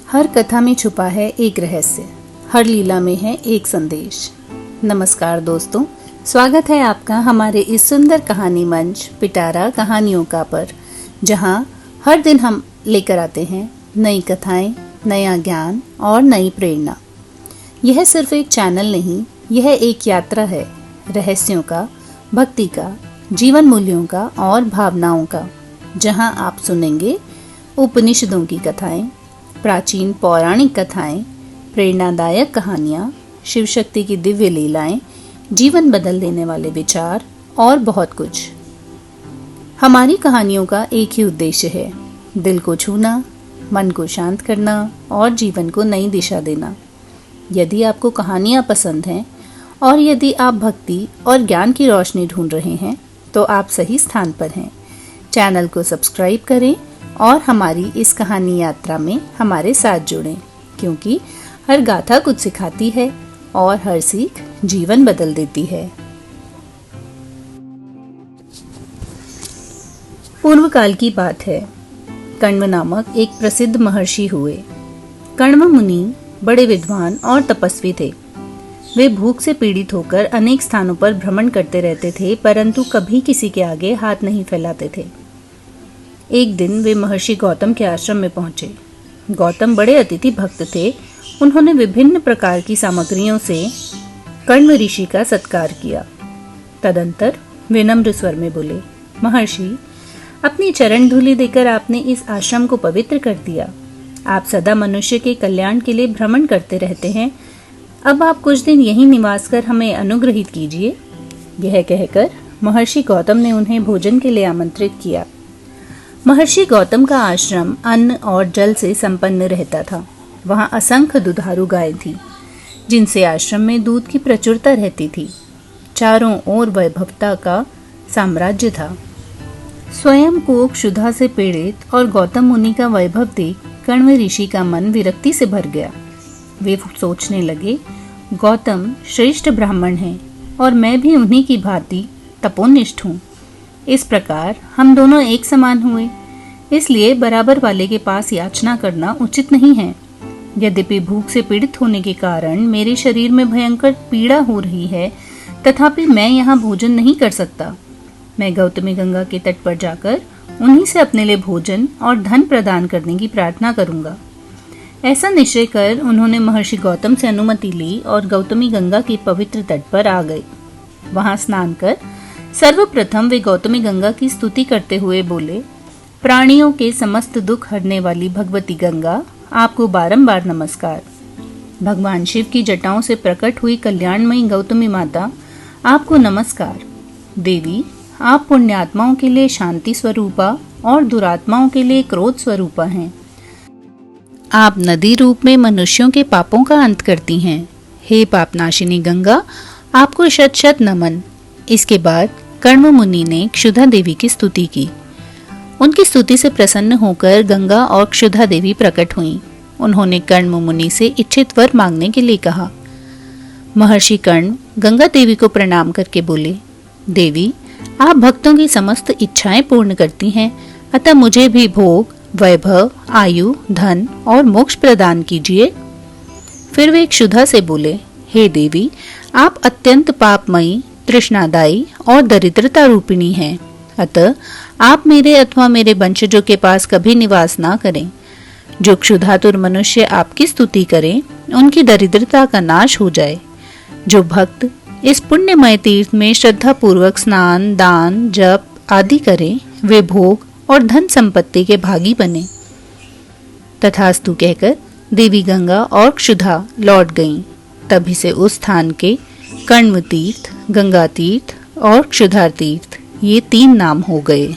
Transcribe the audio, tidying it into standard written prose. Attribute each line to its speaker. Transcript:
Speaker 1: हर कथा में छुपा है एक रहस्य, हर लीला में है एक संदेश। नमस्कार दोस्तों, स्वागत है आपका हमारे इस सुंदर कहानी मंच पिटारा कहानियों का पर, जहां हर दिन हम लेकर आते हैं नई कथाएं, नया ज्ञान और नई प्रेरणा। यह सिर्फ एक चैनल नहीं, यह एक यात्रा है रहस्यों का, भक्ति का, जीवन मूल्यों का और भावनाओं का, जहां आप सुनेंगे उपनिषदों की कथाएं, प्राचीन पौराणिक कथाएं, प्रेरणादायक कहानियां, शिव शक्ति की दिव्य लीलाएं, जीवन बदल देने वाले विचार और बहुत कुछ। हमारी कहानियों का एक ही उद्देश्य है, दिल को छूना, मन को शांत करना और जीवन को नई दिशा देना। यदि आपको कहानियां पसंद हैं और यदि आप भक्ति और ज्ञान की रोशनी ढूंढ रहे हैं तो आप सही स्थान पर हैं। चैनल को सब्सक्राइब करें और हमारी इस कहानी यात्रा में हमारे साथ जुड़ें, क्योंकि हर गाथा कुछ सिखाती है और हर सीख जीवन बदल देती है। पूर्व काल की बात है। कण्व नामक एक प्रसिद्ध महर्षि हुए। कण्व मुनि बड़े विद्वान और तपस्वी थे। वे भूख से पीड़ित होकर अनेक स्थानों पर भ्रमण करते रहते थे, परंतु कभी किसी के आगे हाथ नहीं फैलाते थे। एक दिन वे महर्षि गौतम के आश्रम में पहुंचे। गौतम बड़े अतिथि भक्त थे। उन्होंने विभिन्न प्रकार की सामग्रियों से कण्व ऋषि का सत्कार किया। तदंतर विनम्र स्वर में बोले, महर्षि, अपनी चरण धूलि देकर आपने इस आश्रम को पवित्र कर दिया। आप सदा मनुष्य के कल्याण के लिए भ्रमण करते रहते हैं। अब आप कुछ दिन यहीं निवास कर हमें अनुग्रहित कीजिए। यह कहकर महर्षि गौतम ने उन्हें भोजन के लिए आमंत्रित किया। महर्षि गौतम का आश्रम अन्न और जल से संपन्न रहता था। वहां असंख्य दुधारू गायें थी, जिनसे आश्रम में दूध की प्रचुरता रहती थी। चारों ओर वैभवता का साम्राज्य था। स्वयं को क्षुधा से पीड़ित और गौतम मुनि का वैभव देख कण्व ऋषि का मन विरक्ति से भर गया। वे सोचने लगे, गौतम श्रेष्ठ ब्राह्मण हैं और मैं भी उन्हीं की भांति तपोनिष्ठ हूँ। इस प्रकार हम दोनों एक समान हुए, इसलिए बराबर वाले के पास याचना करना उचित नहीं है। यद्यपि भूख से पीड़ित होने के कारण मेरे शरीर में भयंकर पीड़ा हो रही है, तथापि मैं यहाँ भोजन नहीं कर सकता। मैं गौतमी गंगा के तट पर जाकर उन्हीं से अपने लिए भोजन और धन प्रदान करने की प्रार्थना करूंगा। ऐसा निश्चय कर उन्होंने महर्षि गौतम से अनुमति ली और गौतमी गंगा के पवित्र तट पर आ गए। वहां स्नान कर सर्वप्रथम वे गौतमी गंगा की स्तुति करते हुए बोले, प्राणियों के समस्त दुख हरने वाली भगवती गंगा, आपको बारंबार नमस्कार। भगवान शिव की जटाओं से प्रकट हुई कल्याणमयी गौतमी माता, आपको नमस्कार। देवी, आप पुण्यात्माओं के लिए शांति स्वरूपा और दुरात्माओं के लिए क्रोध स्वरूपा हैं। आप नदी रूप में मनुष्यों के पापों का अंत करती हैं। हे पापनाशिनी गंगा, आपको शत शत नमन। इसके बाद कण्व मुनि ने क्षुधा देवी की स्तुति की। उनकी स्तुति से प्रसन्न होकर गंगा और क्षुधा देवी प्रकट हुईं। उन्होंने कण्व मुनि से इच्छित वर मांगने के लिए कहा। महर्षि कण्व गंगा देवी को प्रणाम करके बोले, देवी, आप भक्तों की समस्त इच्छाएं पूर्ण करती हैं, अतः मुझे भी भोग, वैभव, आयु, धन और मोक्ष प्रदान कीजिए। फिर वे क्षुधा से बोले, हे देवी, आप अत्यंत पापमयी, तृष्णादायी और दरिद्रता रूपिणी हैं, अतः आप मेरे अथवा मेरे वंशजों के पास कभी निवास ना करें। जो क्षुधातुर मनुष्य आपकी स्तुति करें, उनकी दरिद्रता का नाश हो जाए। जो भक्त इस पुण्यमय तीर्थ में श्रद्धा पूर्वक स्नान, दान, जप आदि करें, वे भोग और धन संपत्ति के भागी बने। तथास्तु कहकर देवी गंगा और क्षुधा लौट गईं। तभी से उस स्थान के कण्व तीर्थ, गंगा तीर्थ और क्षुधा तीर्थ, ये 3 नाम हो गए।